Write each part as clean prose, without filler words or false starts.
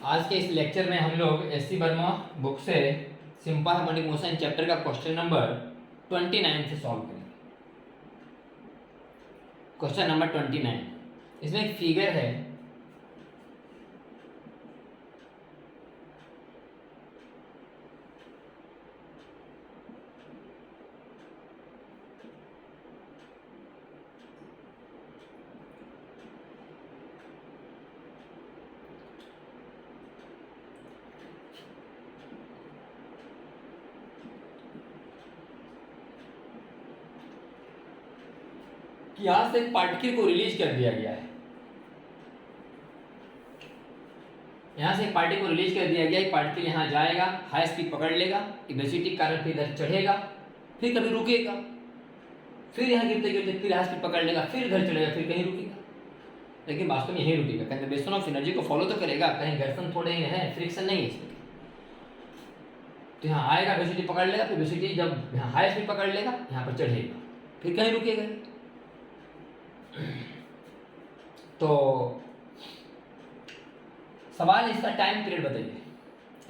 आज के इस लेक्चर में हम लोग एस.सी. वर्मा बुक से सिंपल हार्मोनिक मोशन चैप्टर का क्वेश्चन नंबर 29 से सॉल्व करेंगे। क्वेश्चन नंबर 29, इसमें एक फिगर है। यहां से एक पार्टिकल को रिलीज कर दिया गया है। यहां से एक पार्टिकल को रिलीज कर दिया गया है। पार्टिकल यहां जाएगा, हाई स्पीड पकड़ लेगा, वेलोसिटी के कारण फिर इधर चढ़ेगा, फिर कभी रुकेगा, फिर यहां गिरते गिरते फिर हाई स्पीड पकड़ लेगा, फिर इधर चढ़ेगा, फिर कहीं रुकेगा, लेकिन वास्तव में यहीं रुकेगा। कंजर्वेशन ऑफ एनर्जी को फॉलो तो करेगा, कहीं घर्षण थोड़े ही है, फ्रिक्शन नहीं है इसमें। तो यहाँ आएगा, वेलोसिटी पकड़ लेगा, फिर वेलोसिटी जब यहाँ हाई स्पीड पकड़ लेगा, यहाँ पर चढ़ेगा, फिर कहीं रुकेगा। तो सवाल इसका टाइम पीरियड बताइए,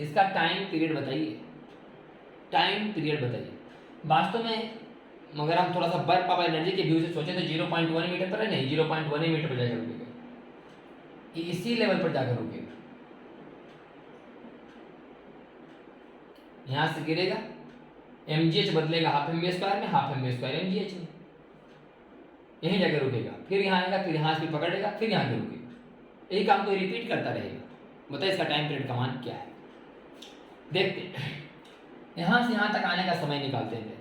इसका टाइम पीरियड बताइए, टाइम पीरियड बताइए। वास्तव में मगर हम थोड़ा सा वर्क पावर एनर्जी के व्यू से सोचे तो 0.1 मीटर पर है, नहीं 0.1 मीटर पर जाकर रुकेगा, इसी लेवल पर जाकर रुकेगा। यहां से गिरेगा, mgh बदलेगा हाफ एम स्क्वायर में, हाफ एम स्क्वायर mgh में, यहीं जाकर रुकेगा, फिर यहाँ आएगा, फिर यहाँ से पकड़ेगा, फिर यहाँ से रुकेगा। यही काम को रिपीट करता रहेगा। बताइए इसका टाइम पीरियड का मान क्या है। देखते हैं, यहाँ से यहाँ तक आने का समय निकालते हैं।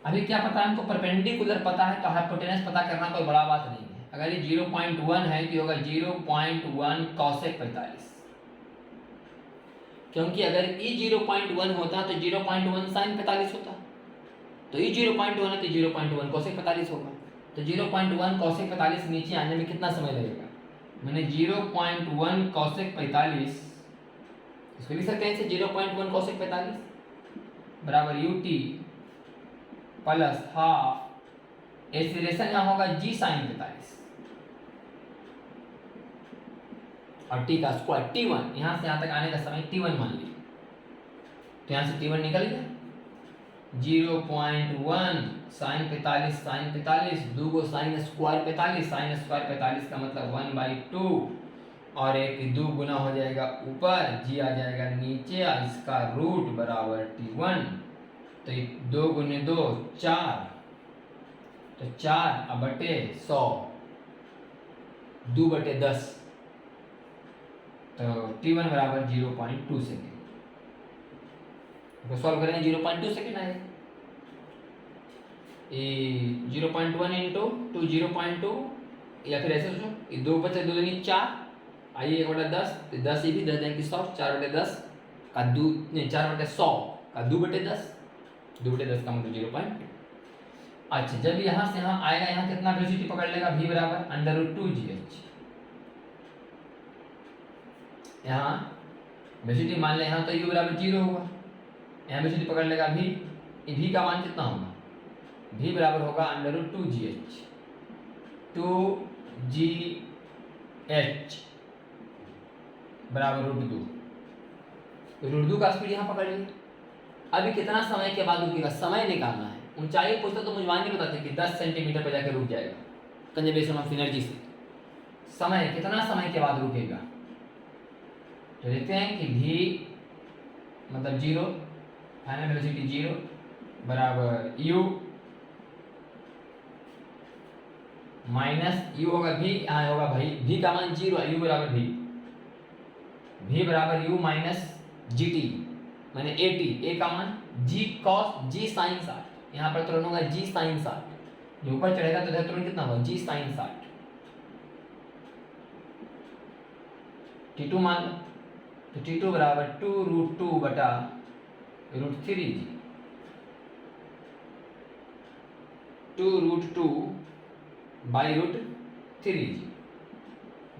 अभी क्या पता है हमको, परपेंडिकुलर पता है, तो हाइपोटेनस पता करना कोई बड़ा बात नहीं है। अगर ये 0.1 है तो होगा 0.1 कॉसेक 45, क्योंकि अगर ई 0.1 होता तो 0.1 साइन 45 होता, तो ई 0.1 है तो 0.1 कॉसेक 45 होगा। तो 0.1 कॉसेक 45 नीचे आने में कितना समय लगेगा। मैंने 0.1 कॉसेक 45, इसको लिख सकते हैं इसे 0.1 कॉसेक 45 बराबर यूटी प्लस हाफ एक्सीलरेशन यहाँ होगा जी साइन 45 और टी का स्क्वायर T1, यहाँ से यहाँ तक आने का समय T1 मान लीजिए। तो यहाँ से T1 निकल गया, 0.1 साइन 45 साइन 45, दो को साइन स्क्वायर 45, साइन स्क्वायर 45 का मतलब 1/2 और एक दो गुना हो जाएगा ऊपर, जी आ जाएगा नीचे, और इसका रूट बराबर T1। तो 2 गुने 2 4, तो 4/100, 2/10, तो T1 बराबर 0.2 सेकेंड। तो सॉल्व करेंगे 0.2 सेकेंड आएगा। 0.1 इंटू 2 0.2, या फिर ऐसे सोचो 2 बचे 2 दूनी 4, आइए 1/10, 10 ये भी 10 देंगे 100, 4/10 का 2 नहीं 4/100 का 2/10, 2/10 का मतलब 0.2। अच्छा, जब यहाँ से यहाँ आएगा, यहाँ कितना वेलोसिटी पकड़ लेगा, v बराबर √2gh। यहाँ वेलोसिटी मान ले, यहाँ तो u बराबर 0 होगा, यहाँ वेलोसिटी पकड़ लेगा v, v का मान कितना होगा, v बराबर होगा √2gh, 2gh बराबर √2, √2 का स्पीड यहाँ पकड़ लिया। अभी कितना समय के बाद रुकेगा, समय निकालना है। ऊंचाई पूछता तो मुझे नहीं बताते कि 10 सेंटीमीटर पर जाकर रुक जाएगा कंजर्वेशन ऑफ एनर्जी से। समय कितना समय के बाद रुकेगा, तो देखते हैं कि v मतलब 0, फाइनल वेलोसिटी 0 बराबर u माइनस u होगा v, यहाँ होगा भाई v का मान 0 है, u बराबर v बराबर u माइनस gt, मैंने a का मान g cos g साइन 60, यहाँ पर तुरंत होगा g साइन 60, जो ऊपर चढ़ेगा तो इधर तुरंत कितना होगा g साइन 60, T2 मान लो, तो T2 बराबर 2√2 बटा √3g, 2√2 बाई √3g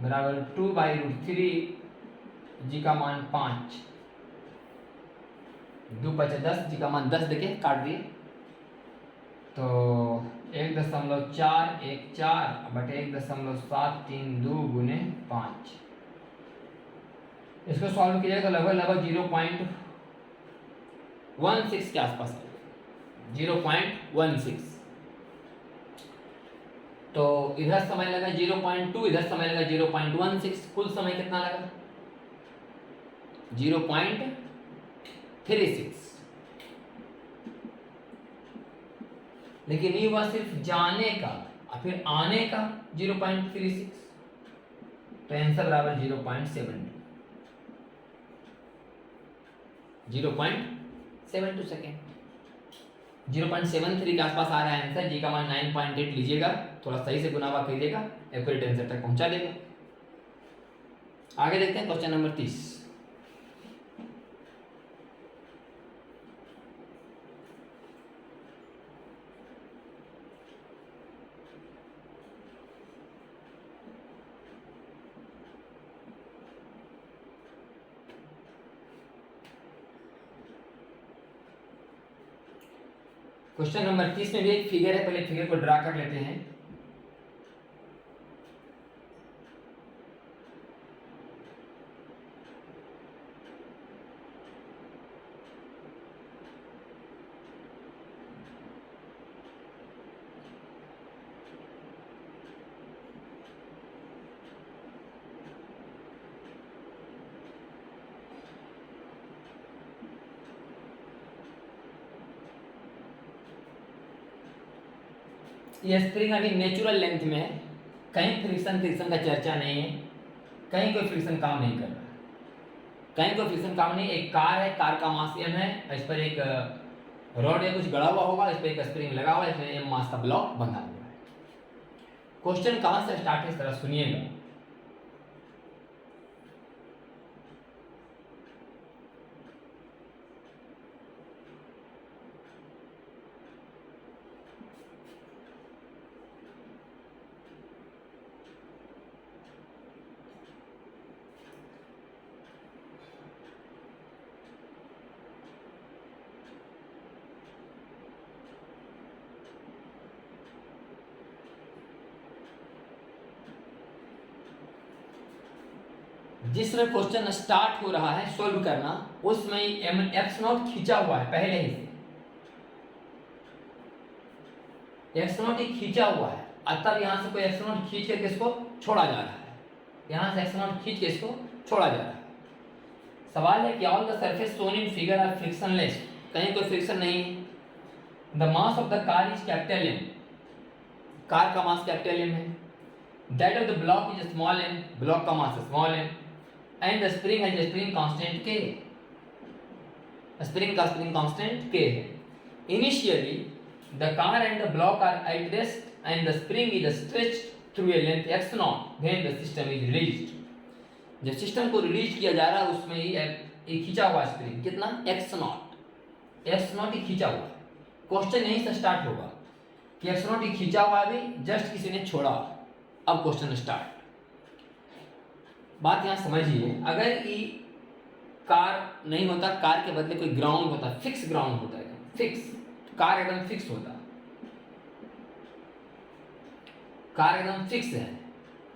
बराबर 2/√3, जी का मान 5, 2 × 5 = 10, जी का मान 10 देके काट दिए, तो 1.414 बटे 1.732 गुने 5, इसको सॉल्व किया जाएगा तो लगभग लगभग 0.16 के आसपास आएगा, 0.16। तो इधर समय लगा 0.2, इधर समय लगा 0.16, कुल समय कितना लगा 0.36। लेकिन ये हुआ सिर्फ जाने का और फिर आने का 0.36, तो आंसर बराबर 0.72 सेकेंड। 0.73 के आसपास आ रहा है आंसर। जी का मान 9.8 लीजिएगा, थोड़ा सही से गुनावा करिएगा, एक्यूरेट आंसर तक पहुंचा देगा। आगे देखते हैं क्वेश्चन नंबर 30। क्वेश्चन नंबर 30 में भी एक फिगर है, पहले फिगर को ड्रा कर लेते हैं। ये स्प्रिंग अभी नेचुरल लेंथ में है, कहीं फ्रिक्शन का चर्चा नहीं है, कहीं कोई फ्रिक्शन काम नहीं कर रहा, कहीं कोई फ्रिक्शन काम नहीं। एक कार है, कार का मास m है, इस पर एक रॉड या कुछ गड़ा हुआ होगा, इस पर एक स्प्रिंग लगा हुआ है, इसमें m मास का ब्लॉक बंधा हुआ है। क्वेश्चन कहाँ से स्टार्ट है इस तरह सुनिएगा। जिसमें क्वेश्चन स्टार्ट हो रहा है सोल्व करना, उसमें एक्स नॉट खींचा हुआ है पहले ही से, एक्स नॉट ही खींचा हुआ है, और तब यहां से कोई एक्स नॉट खींच करके इसको छोड़ा जा रहा है, यहां से एक्स नॉट खींच के इसको छोड़ा जा रहा है। सवाल है कि all the surface shown in figure are frictionless, कहीं कोई फ्रिक्शन नहीं है। The mass of the car is capital M, car का मास कैपिटल एम है। That of the block is small M, block का mass small M. And the spring है, spring constant K, spring का spring constant K है। Initially the car and the block are at rest and the spring is stretched through a length x not when the system is released. जब system को release किया जा रहा है उसमें ही एक खींचा हुआ स्प्रिंग कितना x नॉट ही खींचा हुआ है। क्वेश्चन यहीं से स्टार्ट होगा कि x नॉट ही खींचा हुआ है, भी जस्ट किसी ने छोड़ा। अब क्वेश्चन स्टार्ट। बात यहाँ समझिए, अगर ये कार नहीं होता, कार के बदले कोई ग्राउंड होता, फिक्स ग्राउंड होता है, फिक्स कार एकदम फिक्स होता, कार एकदम फिक्स है,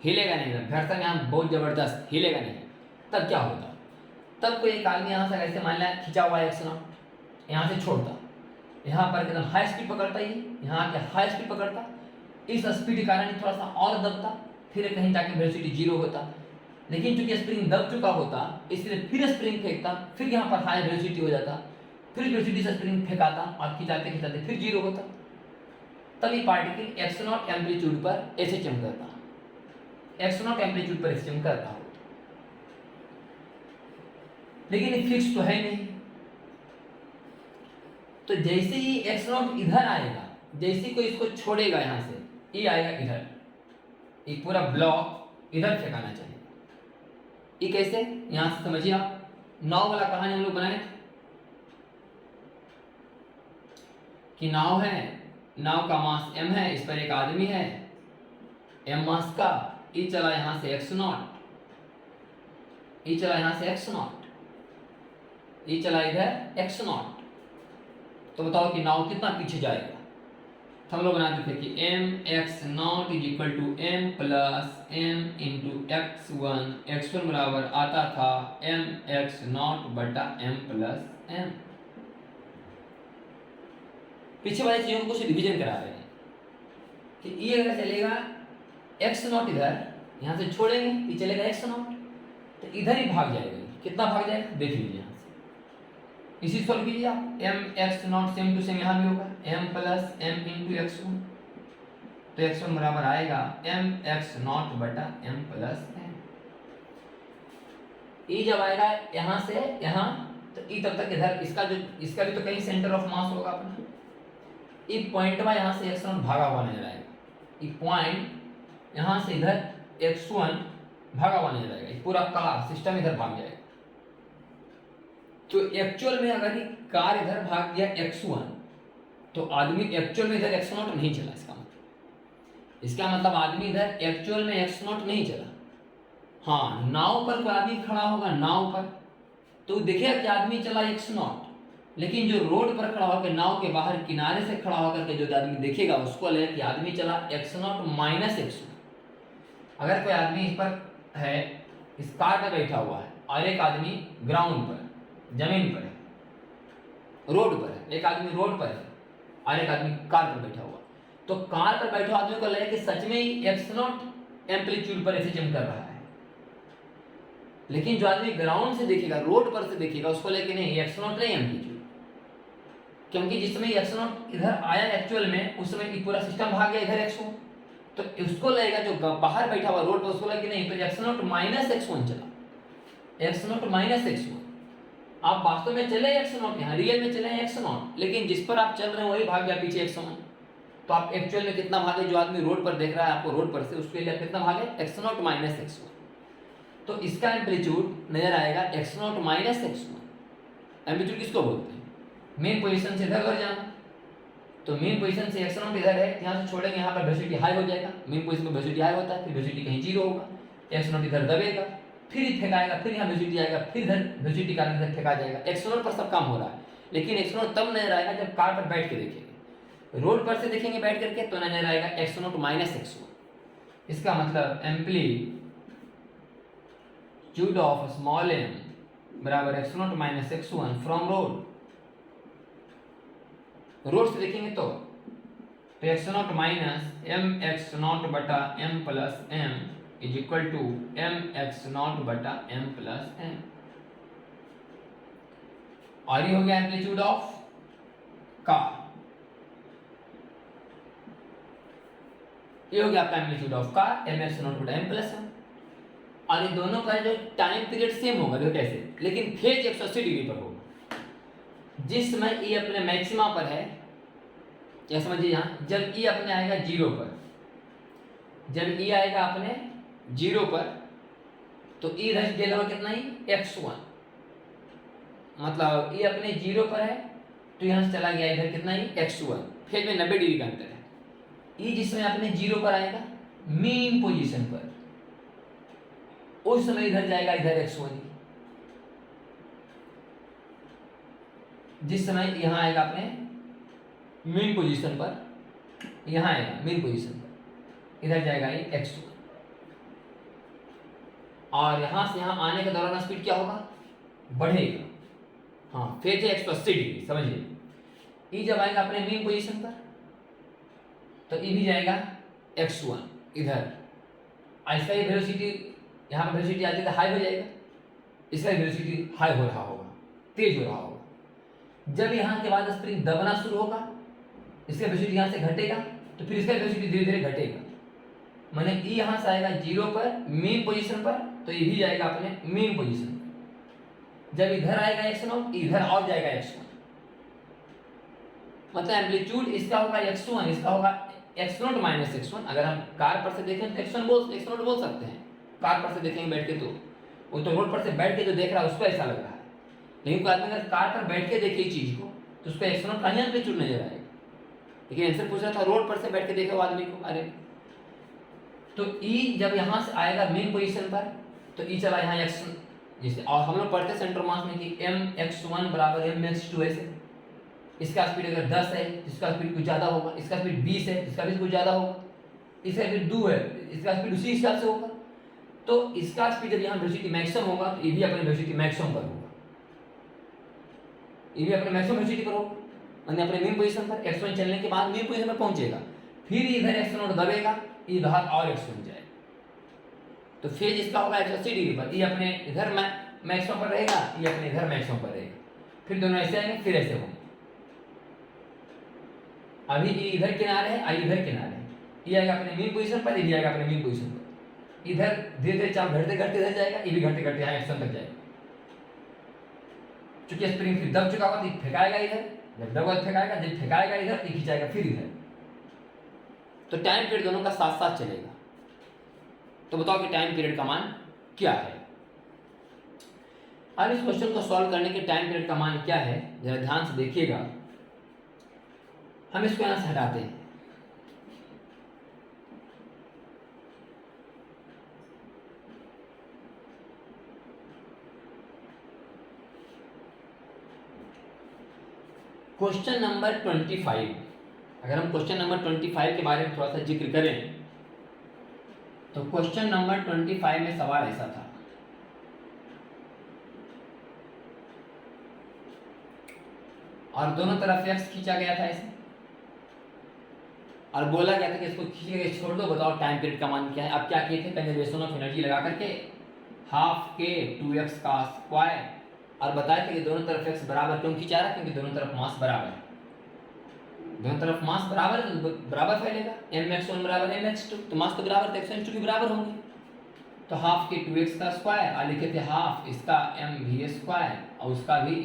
हिलेगा नहीं, घर्षण यहाँ बहुत जबरदस्त, हिलेगा नहीं, तब क्या होता? तब कोई एक आदमी यहाँ से ऐसे मान लिया खींचा हुआ है एक्स नॉट, यहाँ से छोड़ता, यहाँ पर एकदम हाई स्पीड पकड़ता, ही यहाँ के हाई स्पीड पकड़ता, इस स्पीड के कारण थोड़ा सा और दबता, फिर कहीं जाके वेलोसिटी जीरो होता। लेकिन चूंकि स्प्रिंग दब चुका होता इसलिए फिर स्प्रिंग फेंकता, फिर यहाँ पर हाई वेलोसिटी हो जाता, फिर वेलोसिटी से स्प्रिंग फेंकाता और खिंचाते खिंचाते फिर जीरो होता। तभी पार्टिकल एक्स नॉट एम्पलीट्यूड पर ऐसे चमकता, एक्स नॉट एम्पलीट्यूड पर ऐसे चमकता हो। लेकिन ये फिक्स तो है नहीं, तो जैसे ही एक्स नॉट इधर आएगा, जैसे कोई इसको छोड़ेगा यहाँ से, ये आएगा इधर, ये पूरा ब्लॉक इधर फेंकाना चाहिए। ये कैसे, यहां से समझिए आप, नाव वाला कहानी हम लोग बनाए थे कि नाव है, नाव का मास m है, इस पर एक आदमी है m मास का, ये चला यहां से x नॉट, ये चला यहां से x नॉट, ये चला इधर x नॉट। तो बताओ कि नाव कितना पीछे जाएगा? तो हम लोग बनाते थे कि M X naught is equal to M plus M into X one बराबर आता था एम एक्स नॉट बटा एम प्लस एम। पीछे वाले चीजों को कुछ रिवीजन करा रहे हैं कि ये अगर चलेगा एक्स नॉट इधर, यहां से छोड़ेंगे ये चलेगा एक्स नॉट, तो इधर ही भाग जाएगा। कितना भाग जाएगा देख लीजिए यहाँ से, इसी सॉल्व कीजिए आप। M X naught same to same यहाँ भी होगा M plus M into X one, तो एक्स वन बराबर आएगा एम एक्स नॉट बटा एम प्लस एम। ई जब आएगा यहाँ से यहाँ, तो ई तब तक इधर इसका भी तो कहीं सेंटर ऑफ मास होगा अपना। ई पॉइंट में यहाँ से एक्स वन भागा हुआ नजर आएगा, ई पॉइंट यहाँ से इधर एक्स वन भागा हुआ नजर आएगा, पूरा कार सिस्टम इधर भाग जाएगा। तो एक्चुअल में अगर ये कार इधर भाग गया x1, तो आदमी एक्चुअल में इधर x0 नहीं चला। इसका मतलब आदमी इधर एक्चुअल में x0 नहीं चला। हाँ, नाव पर कोई आदमी खड़ा होगा नाव पर, तो देखेगा कि आदमी चला x0, लेकिन जो रोड पर खड़ा होकर नाव के बाहर किनारे से खड़ा होकर के जो आदमी देखेगा उसको लगेगा कि आदमी चला x0 माइनस x1। अगर कोई आदमी इस पर है, इस कार पर बैठा हुआ है, और एक आदमी ग्राउंड पर जमीन पर है, रोड पर है, एक आदमी रोड पर है और एक आदमी कार पर बैठा हुआ, तो कार पर बैठा आदमी को लगे कि सच में ही x0 एम्पलीट्यूड पर ऐसे जंप कर रहा है। लेकिन जो आदमी ग्राउंड से देखेगा, रोड पर से देखेगा, उसको लगे नहीं x0 नहीं एम्पलीट्यूड, क्योंकि जिस समय x0 इधर आया एक्चुअल में, उस समय पूरा सिस्टम भाग गया इधर x1, तो उसको लगेगा जो बाहर बैठा हुआ रोड पर, उसको लगे नहीं तो x0 माइनस x1 चला, x0 माइनस x1। आप वास्तव में चले x0, यहाँ रियल में चले x0, लेकिन जिस पर आप चल रहे हैं वही भाग गया पीछे x1, तो आप एक्चुअल में कितना भागे, जो आदमी रोड पर देख रहा है आपको रोड पर से, उसके लिए कितना भागे x0 माइनस x1। तो इसका एम्पलीट्यूड नजर आएगा x0 माइनस x1। एम्पलीट्यूड किसको बोलते हैं? मेन पोजीशन से इधर उधर जाना। तो मेन पोजीशन से x0 इधर है, यहाँ से छोड़ेंगे, यहाँ पर वेलोसिटी हाई हो जाएगा, मेन पोजीशन में वेलोसिटी हाई होता है, फिर वेलोसिटी कहीं जीरो होगा, x0 इधर दबेगा, फिर फेंकाएगा, फिर यहाँ वेलोसिटी आएगा, फिर इधर वेलोसिटी कारण इधर फेंका जाएगा। x0 पर सब काम हो रहा है, लेकिन x0 तब नजर आएगा जब कार पर बैठ के देखेंगे। रोड पर से देखेंगे बैठ करके तो नजर आएगा x0 माइनस x1। इसका मतलब एम्पलीट्यूड ऑफ स्मॉल m बराबर x0 minus x1 from road. Road से देखेंगे तो x0 माइनस mx0 बटा m plus m is equal to mx0 बटा m प्लस m। और ये हो गया एम्पलीट्यूड ऑफ कार, ये हो गया आपका एम्पलीट्यूड ऑफ कार mx0 बटा m प्लस m। और ये दोनों का जो टाइम पीरियड सेम होगा, देखो कैसे, लेकिन फेज 180 डिग्री पर होगा। जिस समय ई अपने मैक्सिमा पर है, या समझिए यहाँ जब ई अपने आएगा जीरो पर, जब ई आएगा अपने जीरो पर, तो ई इधर गेला हुआ कितना ही x1, मतलब ई अपने जीरो पर है तो यहाँ से चला गया इधर कितना ही x1, फेज में 90 डिग्री का अंतर है। ई जिस समय अपने जीरो पर आएगा मेन पोजीशन पर, उस समय इधर जाएगा इधर x1। जिस समय यहाँ आएगा अपने मेन पोजीशन पर, यहाँ आएगा मेन पोजीशन पर, इधर जाएगा ये x1। और यहाँ से यहाँ आने के दौरान स्पीड क्या होगा, बढ़ेगा। हाँ, फेज है 180 डिग्री, समझिए। ई जब आएगा अपने मेन पोजीशन पर, तो ई भी जाएगा x1 इधर, इसका ये वेलोसिटी, यहाँ पर वेलोसिटी आती है हाई हो जाएगा, इसका वेलोसिटी हाई हो रहा होगा, तेज हो रहा होगा। जब यहाँ के बाद स्प्रिंग दबना शुरू होगा, इसका वेलोसिटी यहाँ से घटेगा, तो फिर इसका वेलोसिटी धीरे धीरे घटेगा। माने ई यहाँ से आएगा जीरो पर मेन पोजीशन पर, तो ये भी जाएगा अपने मेन पोजीशन पर। जब इधर आएगा x0, इधर और जाएगा x1, मतलब एम्पलीट्यूड इसका होगा x1, इसका होगा x0 माइनस x1। अगर हम कार पर से देखें तो x0 बोल सकते हैं, कार पर से देखेंगे बैठ के, तो वो तो रोड पर से बैठ के जो देख रहा है उसको ऐसा लग रहा है। लेकिन कोई आदमी अगर कार पर बैठ के देखे चीज को, तो उसको x0 का एम्पलीट्यूड नजर आएगा। लेकिन आंसर पूछ रहा था रोड पर से बैठ के देखे वो आदमी को, अरे तो ई जब यहाँ से आएगा मेन पोजीशन पर, तो ई चला यहाँ x, जिसे और हम लोग पढ़ते सेंटर मास में कि mx1 बराबर mx2 ऐसे, इसका स्पीड अगर 10 है, इसका स्पीड कुछ ज़्यादा होगा, इसका स्पीड 20 है, इसका भी कुछ ज़्यादा होगा, इसका स्पीड 2 है, इसका स्पीड उसी हिसाब से होगा। तो इसका स्पीड जब यहाँ वेलोसिटी मैक्सिमम होगा तो ये भी अपने वेलोसिटी मैक्सिमम पर होगा, ये भी अपने मैक्सिमम वेलोसिटी पर होगा, यानी अपने मेन पोजीशन पर x1 चलने के बाद मेन पोजीशन पर पहुंचेगा, फिर इधर x0 दबेगा, इधर और x1 जाएगा, तो फेज इसका होगा 180 डिग्री पर, ये अपने इधर मैक्सिमम पर रहेगा, ये अपने इधर मैक्सिमम पर रहेगा, फिर दोनों ऐसे आएंगे, फिर ऐसे होंगे। अभी ये इधर किनारे है, आई इधर किनारे है, ये आएगा अपने मेन पोजीशन पर, ये भी आएगा अपने मेन पोजीशन पर, इधर धीरे धीरे चाप घटते घटते इधर जाएगा, ये भी घटते घटते यहाँ x1 तक जाएगा। चूंकि स्प्रिंग फिर दब चुका होगा तो फेंकाएगा इधर, जब दबा फेंकाएगा, जब फेंकाएगा इधर तो खिंचाएगा फिर इधर, तो टाइम पीरियड दोनों का साथ साथ चलेगा। तो बताओ कि टाइम पीरियड का मान क्या है। अब इस क्वेश्चन को सॉल्व करने के टाइम पीरियड का मान क्या है जरा ध्यान से देखिएगा। हम इसको यहां से हटाते हैं, क्वेश्चन नंबर 25। अगर हम क्वेश्चन नंबर 25 के बारे में थोड़ा सा जिक्र करें तो क्वेश्चन नंबर 25 में सवाल ऐसा था, और दोनों तरफ x खींचा गया था ऐसे, और बोला गया था कि इसको खींच के छोड़ दो, बताओ टाइम पीरियड का मान क्या है। अब क्या किए थे, कंजर्वेशन ऑफ एनर्जी लगा करके हाफ के 2x का स्क्वायर, और बताए थे कि दोनों तरफ x बराबर क्यों खींचा रहा है, क्योंकि दोनों तरफ मास बराबर है, दोनों तरफ मास बराबर है तो बराबर फैलेगा, mx1 बराबर mx2, तो मास तो बराबर तो x1 भी बराबर होंगे, तो हाफ के 2x का स्क्वायर, और लिखे थे हाफ इसका mv स्क्वायर और उसका भी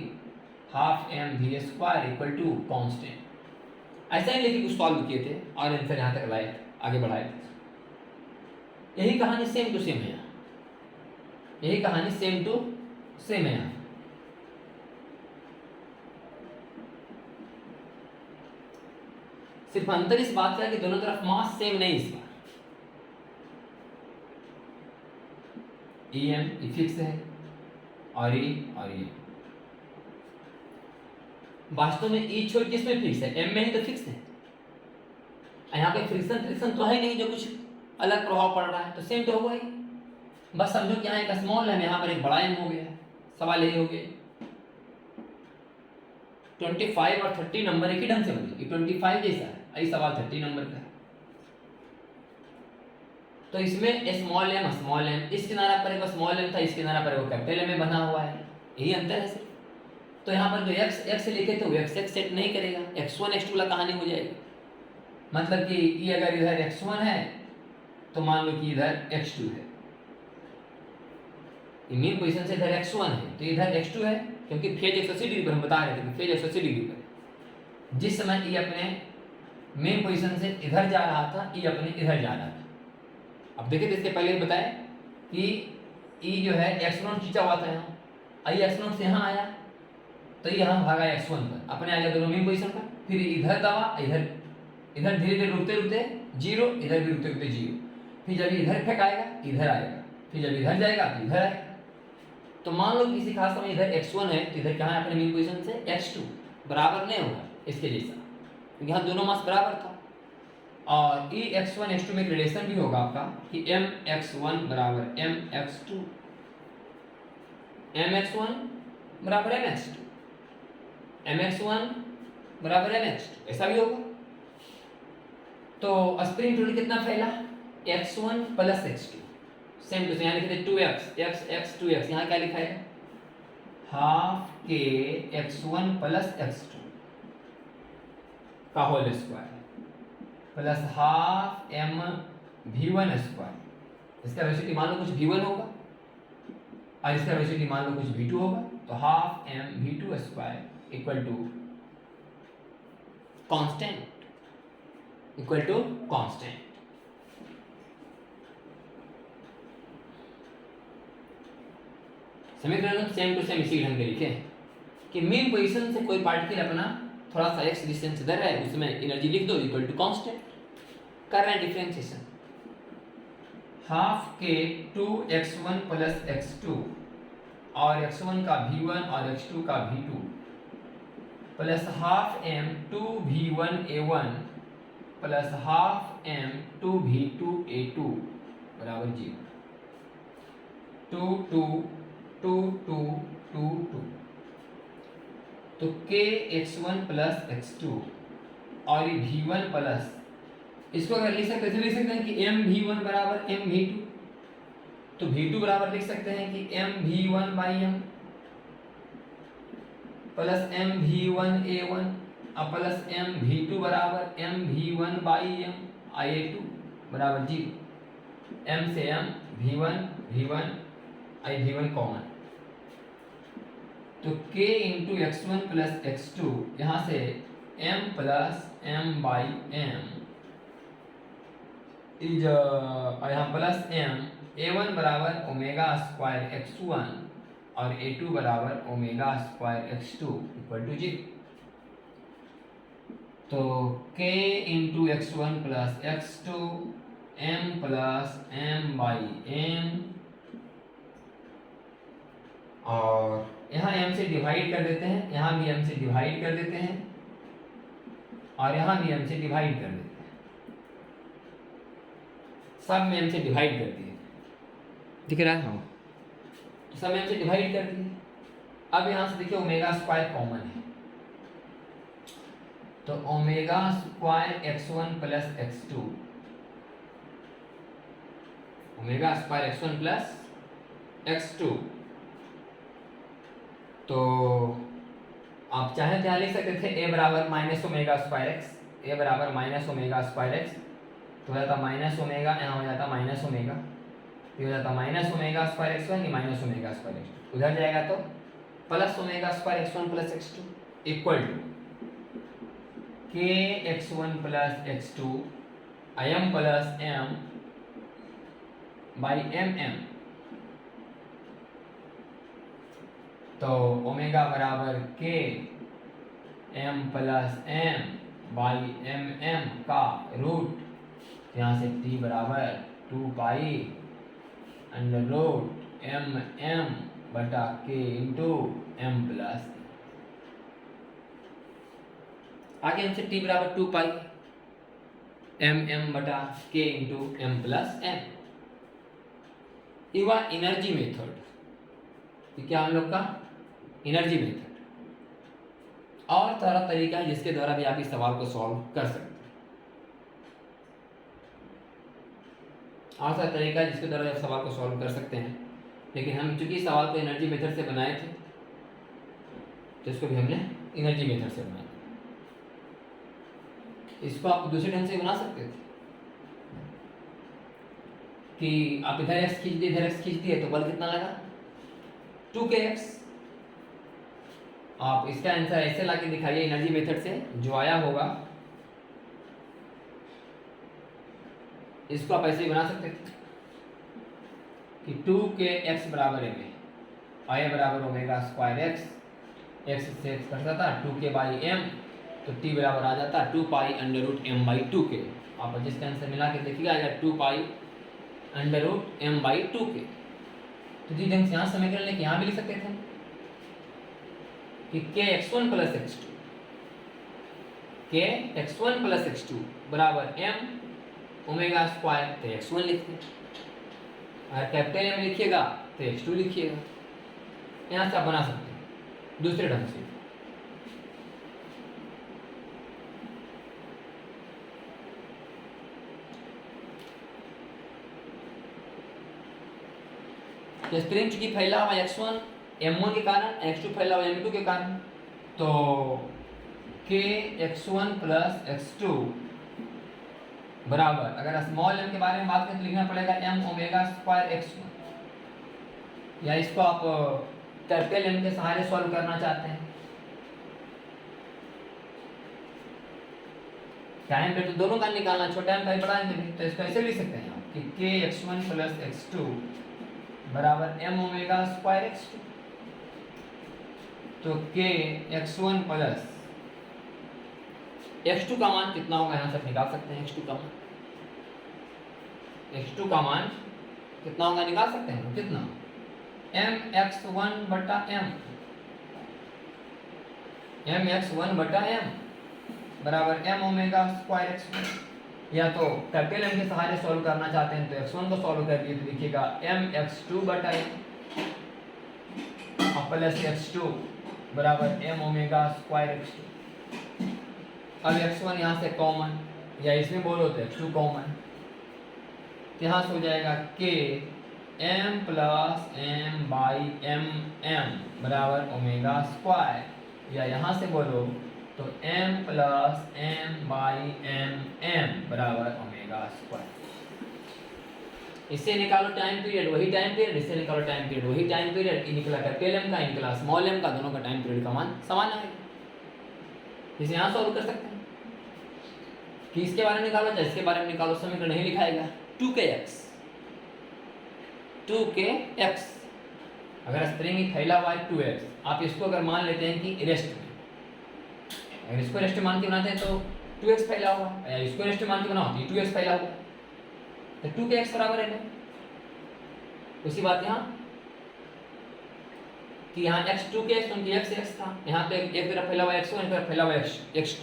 half mv square equal to constant. ऐसा ही लेके कुछ सॉल्व किए थे और आंसर यहाँ तक लाए, आगे बढ़ाए थे। यही कहानी सेम टू सेम है, यही कहानी सेम टू सेम है यहाँ। सिर्फ अंतर इस बात का है कि दोनों तरफ मास सेम नहीं, इस बार em फिक्स है और ये वास्तव में ई छोड़ किसमें फिक्स है, m में ही तो फिक्स है। यहाँ पे फ्रिक्शन तो है नहीं जो कुछ अलग प्रभाव पड़ रहा है, तो सेम तो होगा ही। बस समझो कि यहाँ एक स्मॉल है, यहाँ पर एक बड़ा m हो गया, सवाल यही हो गया। 25 और 30 नंबर एक ही ढंग से बने, 25 जैसा है, यही सवाल 30 नंबर का है। तो इसमें स्मॉल m इस किनारा पर एक स्मॉल m था, इस किनारा पर वो कैपिटल m में बना हुआ है, यही अंतर है सिर्फ। तो यहाँ पर जो x लिखे थे वो x सेट नहीं करेगा, x1 x2 वाला कहानी हो जाएगा। मतलब कि ये अगर इधर x1 है तो मान लो कि इधर x2 है, मेन पोजीशन से इधर x1 है तो इधर x2 है, क्योंकि फेज 180 डिग्री पर हम बता रहे थे कि फेज 180 डिग्री पर जिस समय ये अपने मेन पोजीशन से इधर जा रहा था, ये अपने इधर जा रहा था। अब देखिए इसके पहले बताया कि ई जो है x0 खींचा हुआ था यहाँ, आई x0 से यहाँ आया तो यहाँ भागा x1 पर, अपने आ गया दोनों मेन पोजीशन पर, फिर इधर दबा, इधर धीरे धीरे रुकते रुकते 0, इधर भी रुकते रुकते 0, फिर जब इधर फेंकाएगा इधर आएगा, फिर जब इधर जाएगा तो इधर आएगा। तो मान लो किसी खास समय इधर x1 है तो इधर क्या है अपने मेन पोजीशन से x2 बराबर नहीं होगा इसके जैसा, क्योंकि यहाँ दोनों मास बराबर था। और ई x1 x2 में एक रिलेशन भी होगा आपका कि mx1 बराबर mx2, mx1 बराबर mx2, mx1 बराबर mx2, ऐसा भी होगा। तो स्प्रिंग टोटल कितना फैला, x1 plus x2, same to same. यहाँ लिखे थे 2x x 2x, यहाँ क्या लिखा है हाफ के x1 प्लस x2 का whole square plus half m v1 square. इसका वेलोसिटी मान लो कुछ v1 होगा और इसका वेलोसिटी मान लो कुछ v2 होगा, तो half m v2 square equal to constant, equal to constant. समीकरण सेम टू सेम इसी ढंग के लिखे कि मेन पोजीशन से कोई पार्टिकल अपना थोड़ा सा x डिस्टेंस इधर है, उसमें एनर्जी लिख दो इक्वल टू कांस्टेंट। कर रहे हैं डिफरेंशिएशन, हाफ के 2x1 प्लस x2 और x1 का v1 और x2 का v2 plus half M two V1A1 plus half M two V2A2 बराबर 0। 2 2 2 2 2 2। तो k x1 प्लस x2 और ये V1 प्लस, इसको अगर लिख सकते हैं कि m V1 बराबर m V2, तो V2 बराबर लिख सकते हैं कि m V1 by m plus m V1A1 और प्लस m V2 बराबर m V1 by m IA2 बराबर 0। m से m V1 V1 I V1 common, तो k into x1 plus x2 यहाँ से m plus m by m is यहाँ plus m A1 बराबर omega square x1 और A2 बराबर omega square x2 equal to 0। तो k into x1 plus x2 m plus m by m, और यहाँ m से डिवाइड कर देते हैं, यहाँ भी m से डिवाइड कर देते हैं और यहाँ भी m से डिवाइड कर देते हैं, सब में m से डिवाइड कर दिए, दिख रहा है? हाँ, तो सब में m से डिवाइड कर दिए। अब यहाँ से देखिए ओमेगा स्क्वायर कॉमन है, तो omega square x1 plus x2, omega square x1 plus x2, तो आप चाहे तो यहाँ लिख सकते थे a बराबर minus omega square x, a बराबर माइनस ओमेगा स्क्वायर एक्स, तो हो जाता माइनस ओमेगा, यहाँ हो जाता माइनस ओमेगा, ये हो जाता minus omega square X one, ये minus omega square X two, उधर जाएगा तो plus omega square X one plus X two equal to K X one plus X two M plus M by M M. तो omega बराबर K M plus M by M M का root, यहाँ से T बराबर 2 pi under root M M बटा K into M plus, आगे हमसे T बराबर 2 पाई एम एम बटा K into M plus M. ये हुआ एनर्जी मेथड, ये क्या हम लोग का एनर्जी मेथड। और सारा तरीका है जिसके द्वारा भी आप इस सवाल को सॉल्व कर सकते हैं, और सारा तरीका है जिसके द्वारा आप सवाल को सॉल्व कर सकते हैं, लेकिन हम चूंकि सवाल को एनर्जी मेथड से बनाए थे तो इसको भी हमने एनर्जी मेथड से बनाया। इसको आप दूसरे ढंग से बना सकते थे कि आप इधर x खींच दिए, इधर x खींच दिए, तो बल कितना लगा 2kx। आप इसका आंसर ऐसे लाके दिखाइए एनर्जी मेथड से, जो आया होगा इसको आप ऐसे ही बना सकते थे कि 2kx बराबर m है, I बराबर ओमेगा स्क्वायर x, x से x कट जाता 2k बाई m, तो t बराबर आ जाता 2 pi under root m by 2k। आप जिसका आंसर मिला के देखिएगा आएगा 2 pi under root m by 2k। तो जिस ढंग से यहाँ समीकरण लेके यहाँ भी लिख सकते थे कि k x1 plus x2, k x1 plus x2 बराबर m ओमेगा स्क्वायर, तो x1 लिखते हैं, अगर कैपिटल M लिखिएगा तो x2 लिखिएगा। यहाँ से आप बना सकते हैं दूसरे ढंग से। स्प्रिंग चूंकि फैला हुआ x1 m1 के कारण, x2 फैला हुआ m2 के कारण, तो k x1 प्लस x2 बराबर, अगर स्मॉल m के बारे में बात करें तो लिखना पड़ेगा m ओमेगा स्क्वायर x1, या इसको आप कैपिटल M के सहारे सॉल्व करना चाहते हैं टाइम पे, तो दोनों का निकालना, छोटा m का भी बड़ा m भी, तो इसको ऐसे लिख सकते हैं आप कि k x1 प्लस x2 बराबर m ओमेगा स्क्वायर x2। तो k x1 प्लस x2 का मान कितना होगा, यहाँ से निकाल सकते हैं x2 का मान, x2 का मान कितना होगा निकाल सकते हैं, कितना m x1 बटा m, mx1 बटा m बराबर m ओमेगा स्क्वायर x1। या तो कैपिटल M के सहारे सॉल्व करना चाहते हैं तो x1 को सॉल्व कर दिए तो लिखिएगा mx2 बटा m प्लस x2 बराबर m ओमेगा स्क्वायर x2। अब x1 यहाँ से कॉमन, या इसमें बोलो तो x2 कॉमन, यहाँ से हो जाएगा k m plus m by m m बराबर ओमेगा स्क्वायर, या यहाँ से बोलो तो m plus m by m m बराबर ओमेगा स्क्वायर। इससे निकालो टाइम पीरियड, वही टाइम पीरियड, इससे निकालो टाइम पीरियड, वही टाइम पीरियड। ये निकला कैपिटल M का, निकला स्मॉल m का, दोनों का टाइम पीरियड का मान समान आएगा। इसे यहाँ सॉल्व कर सकते हैं कि इसके बारे में निकालो चाहे इसके बारे में निकालो, समीकरण नहीं लिखाएगा 2kx। अगर स्प्रिंग फैला हुआ है 2x, आप इसको अगर मान लेते हैं कि रेस्ट में, अगर इसको रेस्ट मान के बनाते हैं तो 2x फैला हुआ है, या इसको रेस्ट मान के बनाओ तो 2x फैला हुआ है, तो 2kx बराबर है। उसी बात यहाँ कि यहाँ x 2kx क्योंकि x था, यहाँ पे एक तरफ फैला हुआ x1, एक तरफ फैला हुआ x2।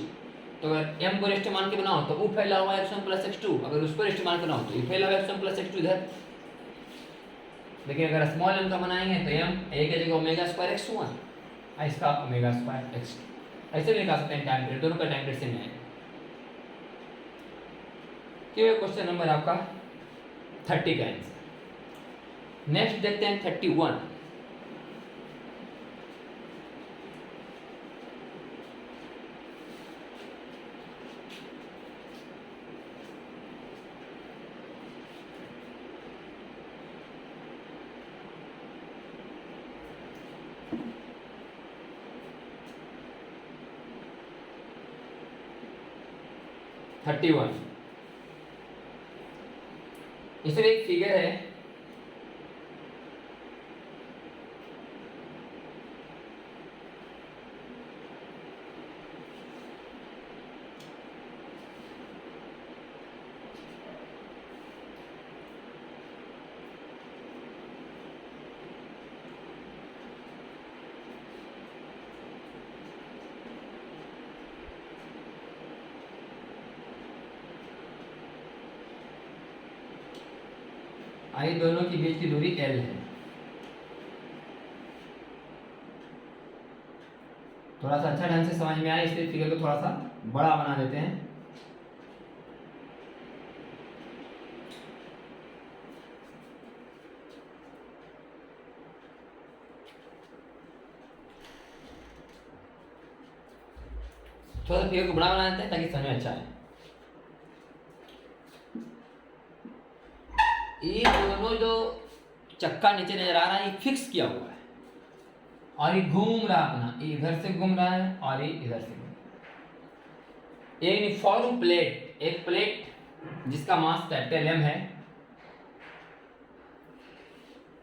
तो अगर m को रेस्ट मान के बनाओ तो वो फैला हुआ x1 प्लस x2, अगर उसको रेस्ट मान के बनाओ तो ये फैला हुआ x1 प्लस x2 इधर। लेकिन अगर स्मॉल m का बनाएंगे तो m एक जगह ओमेगा स्क्वायर x1, इसका ओमेगा स्क्वायर x2। ऐसे भी निकाल सकते हैं टाइम पीरियड, दोनों का टाइम पीरियड सेम है। क्वेश्चन नंबर आपका 30 का आंसर। नेक्स्ट देखते हैं 31। इसमें एक फिगर है, आई दोनों के बीच की दूरी L है। थोड़ा सा अच्छा ढंग से समझ में आए इसलिए फिगर को थोड़ा सा बड़ा बना देते हैं। थोड़ा सा फिगर को बड़ा बना देते हैं ताकि समझ में अच्छा आए। ये दोनों जो चक्का नीचे नजर आ रहा है ये फिक्स किया हुआ है और ये घूम रहा अपना, ये इधर से घूम रहा है और ये इधर से घूम रहा है। यूनिफॉर्म प्लेट, एक प्लेट जिसका मास कैपिटल M है,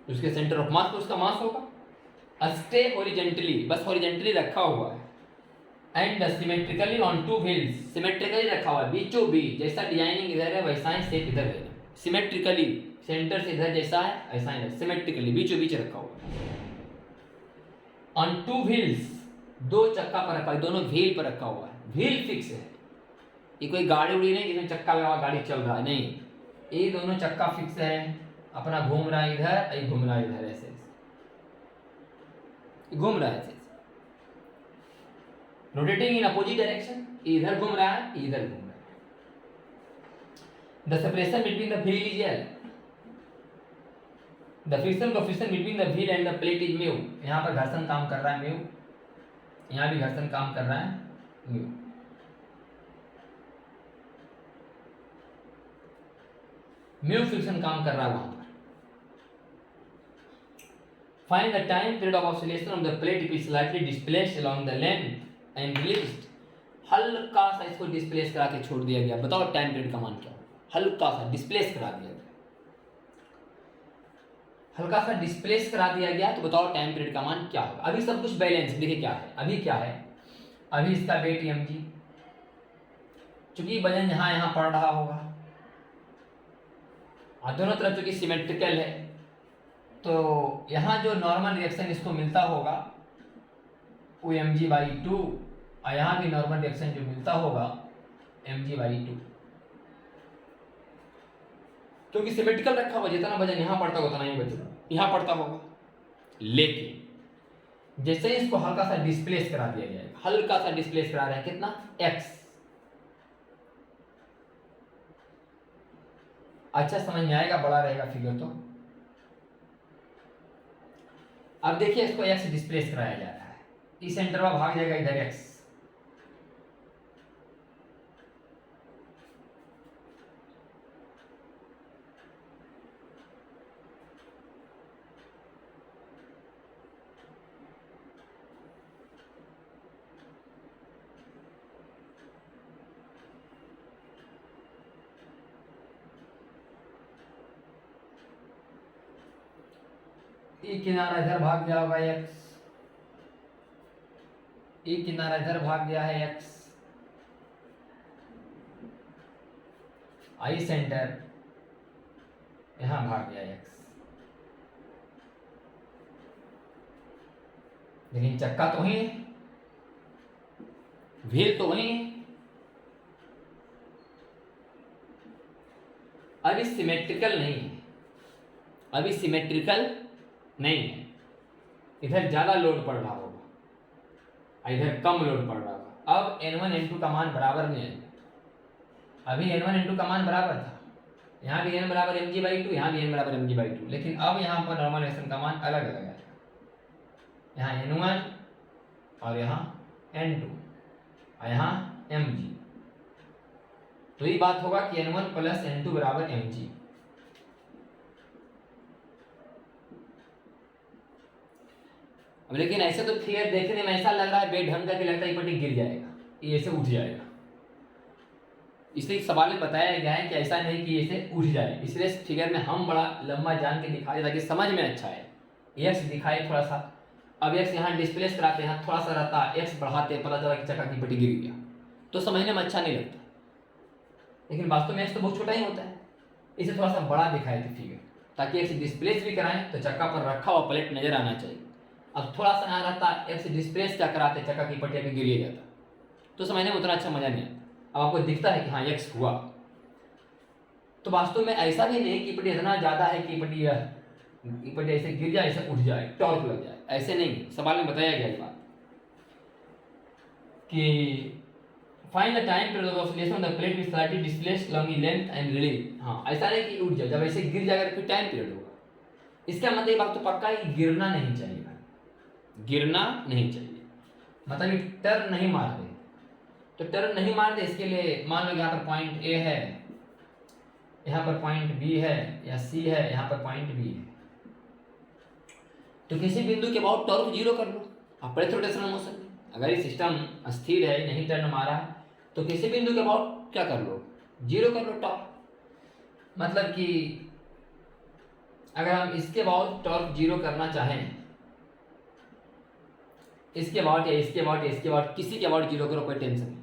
उसके सेंटर ऑफ मास पर उसका मास होगा, स्टे हॉरिजेंटली, बस हॉरिजेंटली रखा हुआ है, and symmetrically on two wheels, symmetrically रखा हुआ है बीचों बीच, जैसा डिजाइनिंग इधर है वैसा ही शेप इधर है, सिमेट्रिकली सेंटर से इधर जैसा है ऐसा ही सिमेट्रिकली बीचों बीच रखा हुआ है। ऑन टू व्हील्स, दो चक्का पर रखा है, दोनों व्हील पर रखा हुआ है, व्हील फिक्स है, ये कोई गाड़ी उड़ी नहीं जिसमें चक्का लगा गाड़ी चल रहा है, नहीं, ये दोनों चक्का फिक्स है, अपना घूम रहा है इधर, ये घूम रहा है इधर, ऐसे घूम रहा है ऐसे, रोटेटिंग इन अपोजिट डायरेक्शन, इधर घूम रहा है इधर घूम रहा है। The separation between the wheel is L. The friction coefficient between the wheel and the plate is mu. यहाँ पर घर्षण काम कर रहा है mu, यहाँ भी घर्षण काम कर रहा है mu. Mu फ्रिक्शन काम कर रहा है वहां पर। Find the time period of oscillation of the plate if it is slightly displaced along the length and released. हल्का सा इसको डिस्प्लेस करा के छोड़ दिया गया, बताओ टाइम पीरियड का मान क्या होगा? हल्का सा डिस्प्लेस करा दिया गया, हल्का सा डिस्प्लेस करा दिया गया तो बताओ टाइम पीरियड का मान क्या होगा? अभी सब कुछ बैलेंस, देखिए क्या है, अभी क्या है, अभी इसका वेट mg, चूंकि वजन यहाँ पड़ रहा होगा और दोनों तरफ चूंकि सिमेट्रिकल है तो यहाँ जो नॉर्मल रिएक्शन इसको मिलता होगा वो mg/2 और यहाँ भी नॉर्मल रिएक्शन जो मिलता होगा mg/2, क्योंकि सिमेट्रिकल रखा हुआ, जितना वजन यहाँ पड़ता होगा उतना ही वजन यहाँ पड़ता होगा। लेकिन जैसे ही इसको हल्का सा डिस्प्लेस करा दिया जाएगा, हल्का सा डिस्प्लेस करा रहे हैं, कितना, x। अच्छा समझ में आएगा, बड़ा रहेगा फिगर तो। अब देखिए इसको x डिस्प्लेस कराया जा रहा है, इस सेंटर में भाग जाएगा इधर x, एक किनारा इधर भाग गया होगा x, एक किनारा इधर भाग गया है x, आई सेंटर यहां भाग गया x। लेकिन चक्का तो वही है, व्हील तो वही है। अभी सिमेट्रिकल नहीं है, अभी सिमेट्रिकल नहीं है, इधर ज्यादा लोड पड़ रहा होगा, इधर कम लोड पड़ रहा होगा। अब n1 n2 का मान बराबर नहीं आएगा। अभी n1 n2 का मान बराबर था, यहाँ भी n बराबर mg/2, यहाँ भी n बराबर mg/2, लेकिन अब यहाँ पर नॉर्मल रिएक्शन का मान अलग अलग आएगा। यहाँ n1 और यहाँ n2 और यहाँ mg, तो ये बात होगा कि n1 प्लस n2 बराबर mg। अब लेकिन ऐसे तो फिगर देखने में ऐसा लग रहा है बेढंग का, कि लगता है ये पट्टी गिर जाएगा, ये ऐसे उठ जाएगा। इसलिए सवाल में बताया गया है कि ऐसा नहीं कि ऐसे उठ जाए, इसलिए इस फिगर में हम बड़ा लंबा जान के दिखाए ताकि समझ में अच्छा है। एक्स दिखाए थोड़ा सा, अब एक्स यहाँ डिस्प्लेस कराते हैं, थोड़ा सा रहता है, एक्स बढ़ाते हैं, पता चला कि चक्का की पट्टी गिर गया, तो समझने में अच्छा नहीं लगता। लेकिन वास्तव में एक्स तो बहुत छोटा ही होता है, इसे थोड़ा सा बड़ा दिखाए थे फिगर, ताकि एक्स डिस्प्लेस भी कराएं तो चक्का पर रखा हुआ प्लेट नजर आना चाहिए। अब थोड़ा सा यहाँ रहता, एक्स डिस्प्लेस क्या कराते, चक्का की पट्टी में गिर जाता, तो समझने में उतना अच्छा मजा नहीं आता। अब आपको दिखता है कि हाँ एक्स हुआ, तो वास्तव में ऐसा भी नहीं कि पट्टी इतना ज्यादा है कि पट्टी ऐसे गिर जाए, ऐसे उठ जाए, टॉर्क लग जाए, ऐसे नहीं। सवाल में बताया गया ये बात कि find the time period of oscillation of the plate with slightly displaced along the length and release. हाँ ऐसा नहीं कि उठ जाए, जब ऐसे गिर जाएगा तो फिर टाइम पीरियड होगा। इसका मतलब ये बात तो पक्का है कि गिरना नहीं चाहिए भाई, गिरना नहीं चाहिए, मतलब ये टर्न नहीं मार दे। तो टर्न नहीं मार दे, इसके लिए मान लो यहाँ पर पॉइंट ए है, यहाँ पर पॉइंट बी है या सी है, यहाँ पर पॉइंट बी है, तो किसी बिंदु के अबाउट टॉर्क जीरो कर लो अप्रैथ रोटेशनल मोशन में। अगर ये सिस्टम अस्थिर है, नहीं टर्न मारा है, तो किसी बिंदु के अबाउट क्या कर लो, जीरो कर लो टॉर्क। मतलब कि अगर हम इसके अबाउट टॉर्क जीरो करना चाहें, इसके अबाउट या इसके अबाउट या इसके अबाउट, किसी के अबाउट जीरो करो, कोई टेंशन नहीं।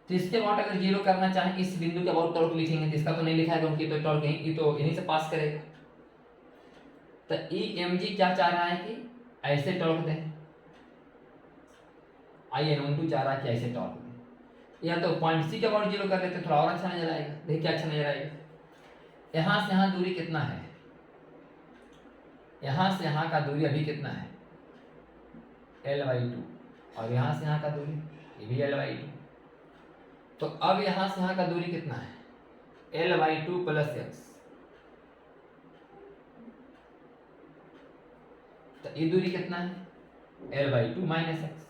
तो इसके अबाउट अगर जीरो करना चाहें, इस बिंदु के अबाउट टॉर्क लिखेंगे, तो इसका तो नहीं लिखा है क्योंकि तो टॉर्क यहीं से पास करेगा। तो EMG क्या चाह रहा है कि ऐसे टॉर्क दें, IN12 चाह रहा है कि ऐसे टॉर्क दें। या तो पॉइंट सी के अबाउट जीरो कर लेते, थोड़ा और अच्छा नजर आएगा। देखिए क्या अच्छा नजर आएगा, यहाँ से यहाँ दूरी कितना है, यहाँ से यहाँ का दूरी अभी कितना है, L/2, और यहाँ से यहाँ का दूरी ये भी L/2। तो अब यहाँ से यहाँ का दूरी कितना है, L/2 प्लस x। तो ये दूरी कितना है, L/2 माइनस x।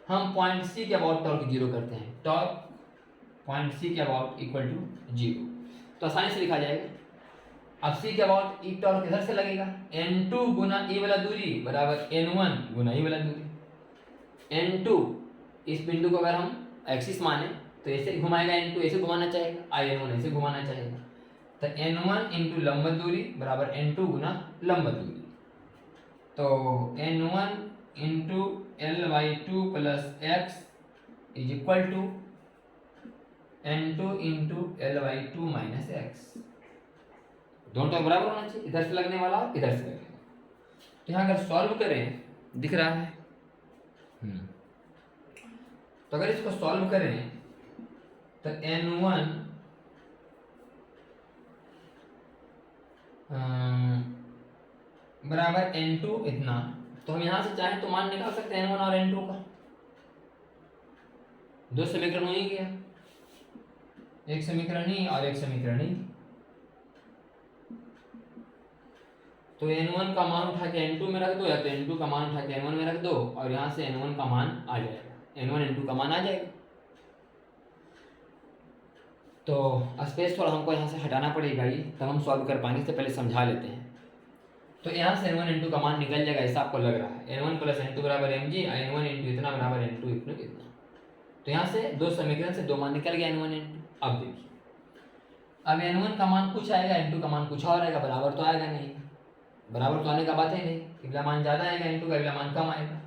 हम पॉइंट सी के अबाउट टॉर्क जीरो करते हैं, टॉर्क पॉइंट सी के अबाउट इक्वल टू जीरो, तो आसानी से लिखा जाएगा। अब सी के अबाउट ई टॉर्क इधर से लगेगा, N2 गुना ई वाला दूरी बराबर N1 गुना ई वाला दूरी। N2 इस बिंदु को अगर हम एक्सिस माने तो ऐसे घुमाएगा, N2 ऐसे घुमाना चाहेगा, N1 ऐसे घुमाना चाहेगा। तो N1 इंटू लंबत दूरी बराबर N2 गुना लंबत दूरी। तो N1 into L/2 plus x is equal to N2 into L/2 minus x। दोनों तो बराबर होना चाहिए, इधर से लगने वाला इधर से लगने वाला। तो यहाँ अगर सॉल्व करें, दिख रहा है, तो अगर इसको सॉल्व करें तो n1 बराबर n2 इतना, तो हम यहाँ से चाहें तो मान निकाल सकते हैं n1 और n2 का। दो समीकरण हो ही गया, एक समीकरण ही और एक समीकरण ही। तो n1 का मान उठा के n2 में रख दो, या तो n2 का मान उठा के n1 में रख दो, और यहाँ से n1 का मान आ जाएगा, n1 n2 का मान आ जाएगा। तो स्पेस थोड़ा हमको यहाँ से हटाना पड़ेगा ही, तब हम सॉल्व कर पाएंगे। इससे पहले समझा लेते हैं। तो यहाँ से n1 n2 का मान निकल जाएगा, ऐसा आपको लग रहा है। n1 प्लस n2 बराबर mg, n1 इंटू इतना बराबर n2 इंटू इतना। तो यहाँ से दो समीकरण से दो मान निकल गया n1 n2। अब देखिए, अब n1 का मान कुछ आएगा, n2 का मान कुछ और आएगा, बराबर तो आएगा नहीं। बराबर तो आने का बात है नहीं, अगला मान ज़्यादा आएगा n2 का, अगला मान कम आएगा।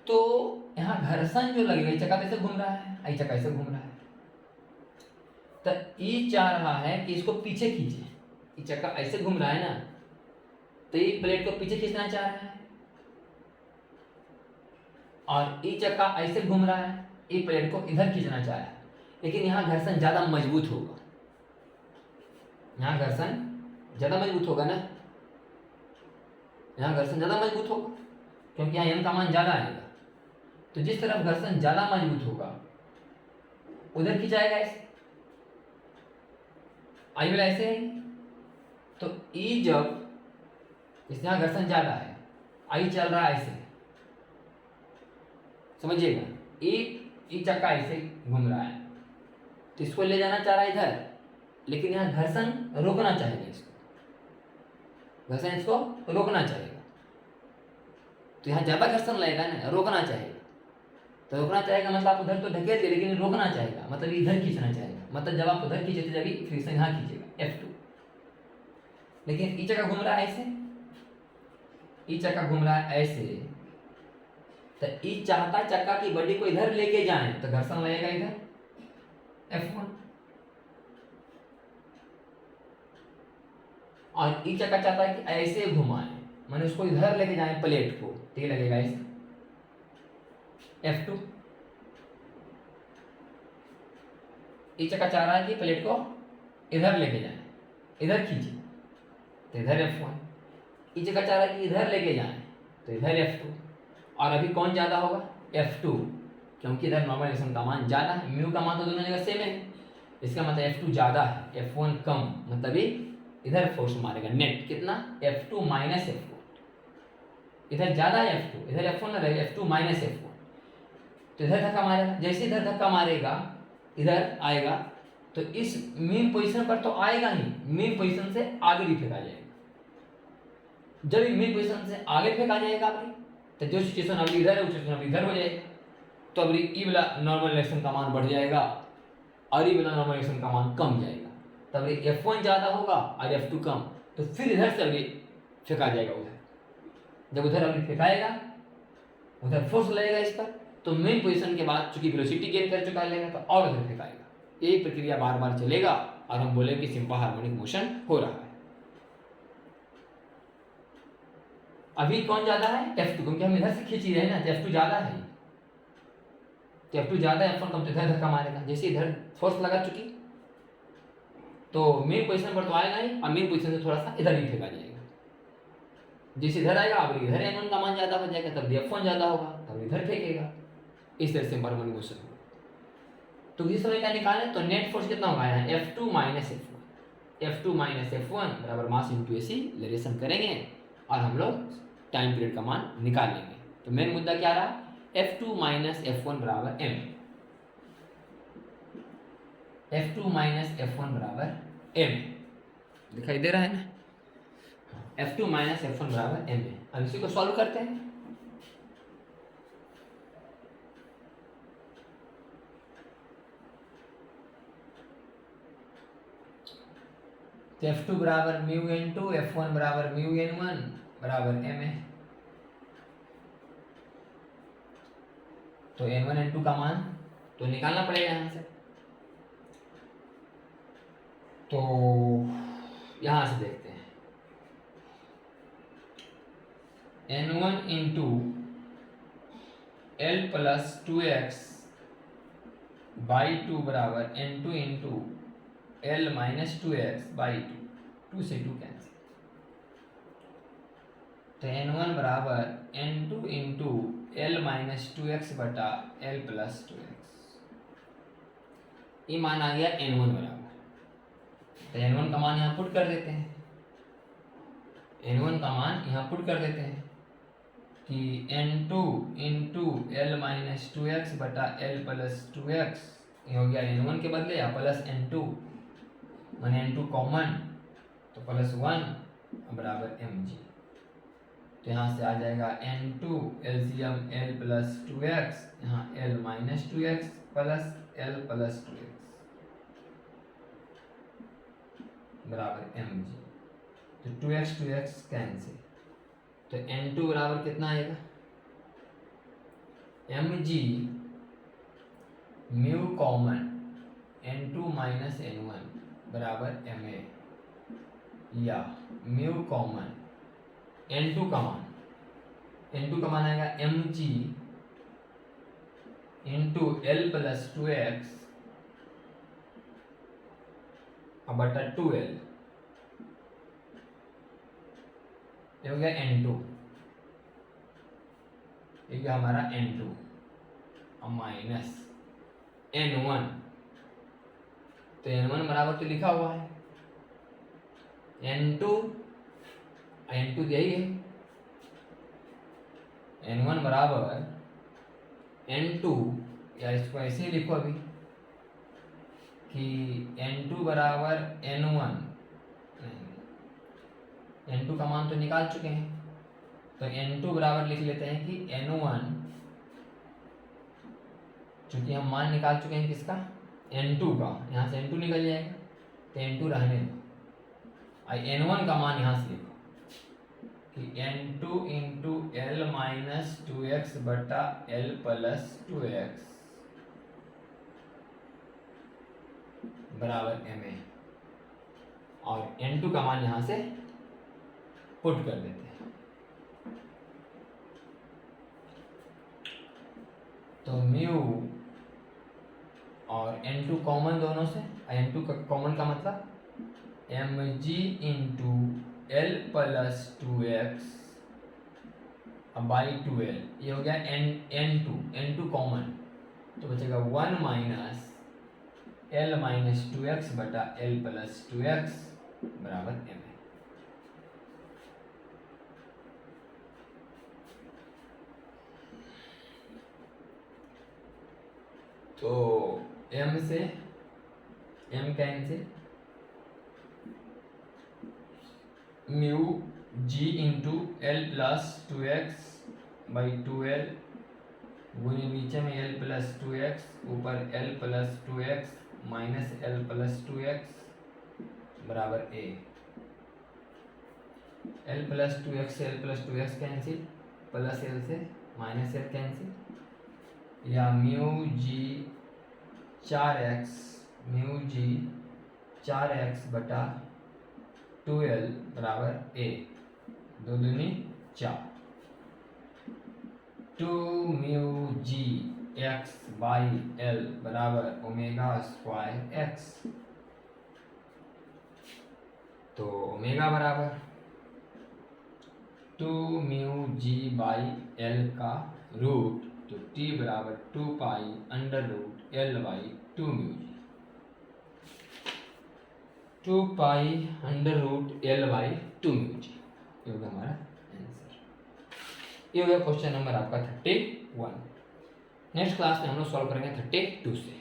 तो यहाँ घर्षण जो लगेगा, ये चक्का कैसे घूम रहा है, ये चक्का ऐसे घूम रहा है, तो ये चाह रहा है कि इसको पीछे खींचे। ये चक्का ऐसे घूम रहा है ना, तो ये प्लेट को पीछे खींचना चाह रहा है, और ये चक्का ऐसे घूम रहा है, ये प्लेट को इधर खींचना चाह रहा है। लेकिन यहाँ घर्षण ज़्यादा मजबूत होगा, यहाँ घर्षण ज़्यादा मजबूत होगा ना, यहाँ घर्षण ज़्यादा मजबूत होगा, क्योंकि यहाँ m का मान ज़्यादा आएगा। तो जिस तरफ घर्षण ज़्यादा मजबूत होगा उधर खिंचाएगा ऐसे, आई वाला ऐसे है। तो ई जब इस यहाँ घर्षण ज़्यादा है, आई चल रहा है ऐसे, समझिएगा, ई चक्का ऐसे घूम रहा है, तो इसको ले जाना चाह रहा है इधर, लेकिन यहाँ घर्षण रोकना चाहेगा, इसको घर्षण इसको रोकना चाहेगा। तो यहाँ ज़्यादा घर्षण लगेगा ना, रोकना चाहेगा। तो रोकना चाहेगा मतलब आप उधर तो ढकेल दे, लेकिन रोकना चाहेगा मतलब इधर खींचना चाहेगा। मतलब जब आप उधर खींचे थे, जब फिर से यहाँ खींचेगा F2। लेकिन ई चक्का घूम रहा है ऐसे, ई चक्का घूम रहा है ऐसे, तो ई चाहता चक्का की बॉडी को इधर लेके जाए, तो घर्षण लगेगा इधर F1। और ई चक्का चाहता है कि ऐसे घुमाए, मैंने उसको इधर लेके जाए प्लेट को, तो ये लगेगा ऐसे F2। ई चक्का चाह रहा है कि प्लेट को इधर लेके जाए, इधर खींचे, तो इधर F1। ई चक्का चाह रहा है कि इधर लेके जाए, तो इधर F2। और अभी कौन ज़्यादा होगा, F2, क्योंकि इधर नॉर्मलाइजेशन का मान ज़्यादा है, म्यू का मान तो दोनों जगह सेम है। इसका मतलब F2 ज़्यादा है, F1 कम, मतलब ये इधर फोर्स मारेगा नेट कितना, F2 माइनस F1। इधर ज़्यादा है F2, इधर F1 ना रहेगा, F2 माइनस F1। तो इधर धक्का मारेगा, जैसे इधर धक्का मारेगा इधर आएगा, तो इस मेन पोजीशन पर तो आएगा ही, मेन पोजीशन से आगे भी फेंका जाएगा। जब मेन पोजीशन से आगे फेंका जाएगा अभी, तो जो सिचुएशन अभी इधर है, वो सिचुएशन अभी इधर हो जाएगा। तो अभी ई वाला नॉर्मल रिएक्शन का मान बढ़ जाएगा, और ई वाला नॉर्मल रिएक्शन का मान कम जाएगा। तब F1 ज़्यादा होगा और F2 कम, तो फिर इधर से अभी फेंका जाएगा उधर। जब उधर अभी फेंकाएगा, उधर फोर्स लगेगा इस पर, तो मेन पोजीशन के बाद चूंकि वेलोसिटी गेन कर चुका लेगा, तो और उधर फेंकाएगा। यही प्रक्रिया बार बार चलेगा, और हम बोले कि सिंपल हार्मोनिक मोशन हो रहा है। अभी कौन ज़्यादा है, F2, क्योंकि हम इधर से खींच ही रहे हैं ना, तो F2 ज़्यादा है। तो F2 ज़्यादा है, F1 कम, तो इधर धक्का मारेगा। जैसे इधर फोर्स लगा चुकी, तो मेन पोजीशन पर तो आएगा ही, और मेन पोजीशन से थोड़ा सा इधर भी फेंका जाएगा। जैसे इधर आएगा, अब इधर N1 का मान ज़्यादा हो जाएगा, तब F1 ज़्यादा होगा, तब इधर फेंकेगा। इस तरह से हार्मोनिक मोशन होगा। तो इस समय क्या निकालें, तो नेट फोर्स कितना होगा यहाँ, F2 minus F1। F2 minus F1 बराबर मास इंटू एक्सीलरेशन करेंगे, और हम लोग टाइम पीरियड का मान निकाल लेंगे। तो मेन मुद्दा क्या रहा, F2 माइनस F1 बराबर m, F2 माइनस F1 बराबर m, दिखाई दे रहा है ना, F2 माइनस F1 बराबर m है। अब इसी को सॉल्व करते हैं। तो F2 बराबर म्यू n2, F1 बराबर म्यू n1 बराबर m है। तो n1 n2 का मान तो निकालना पड़ेगा यहाँ से। तो यहाँ से देखते हैं, n1 into L plus 2x by 2 बराबर n2 into L minus 2x by 2 से 2 कैंसिल। तो n1 बराबर n2 into L minus 2x बटा एल प्लस 2x। ये मान आ गया n1 बराबर। तो n1 का मान यहाँ पुट कर देते हैं, n1 का मान यहाँ पुट कर देते हैं कि n2 into L minus 2x बटा एल प्लस 2x, ये हो गया n1 के बदले या प्लस n2, मैंने n2 कॉमन तो प्लस 1 बराबर mg। तो यहाँ से आ जाएगा n2 LCM l plus 2x, यहाँ l minus 2x plus l plus 2x बराबर mg। तो 2x कैंसिल, तो n2 बराबर कितना आएगा mg mu common n2 minus n1 बराबर ma, या म्यू कॉमन n2 का मान आएगा mg into L plus 2x बटा 2l, ये हो गया n2, ये गया हमारा n2 माइनस n1। तो n1 बराबर तो लिखा हुआ है n2 यही है, n1 बराबर n2, या इसको ऐसे ही लिखो अभी कि n2 बराबर n1, n2 का मान तो निकाल चुके हैं, तो n2 बराबर लिख लेते हैं कि n1, चूंकि हम मान निकाल चुके हैं किसका, n2 का, यहाँ से n2 निकल जाएगा तो n2 रहने दो, n1 का मान यहाँ से लिखो कि n2 into L minus 2x बटा एल प्लस 2x बराबर ma, और n2 का मान यहाँ से पुट कर देते हैं। तो म्यू और n2 कॉमन दोनों से, n2 का कॉमन का मतलब mg into L plus 2x by 2l, ये हो गया n2 कॉमन, तो बचेगा 1 माइनस एल माइनस 2x बटा एल प्लस 2x बराबर ma। तो m से m cancel, mu g into L plus 2x by 2l गुने नीचे में l प्लस 2x ऊपर l plus 2x minus l plus 2x बराबर a। l प्लस 2x से l plus 2x cancel, plus l से minus l cancel, या mu G 4x बटा 2l बराबर a, 2 दूनी 4, 2 mu G x by l बराबर omega square x। तो omega बराबर 2 म्यू जी बाई l का रूट, तो t बराबर 2 pi under root l by 2 mu G, 2 pi under root l by 2 mu G, ये होगा हमारा आंसर। ये हो गया क्वेश्चन नंबर आपका 31। नेक्स्ट क्लास में हम लोग सॉल्व करेंगे 32 से।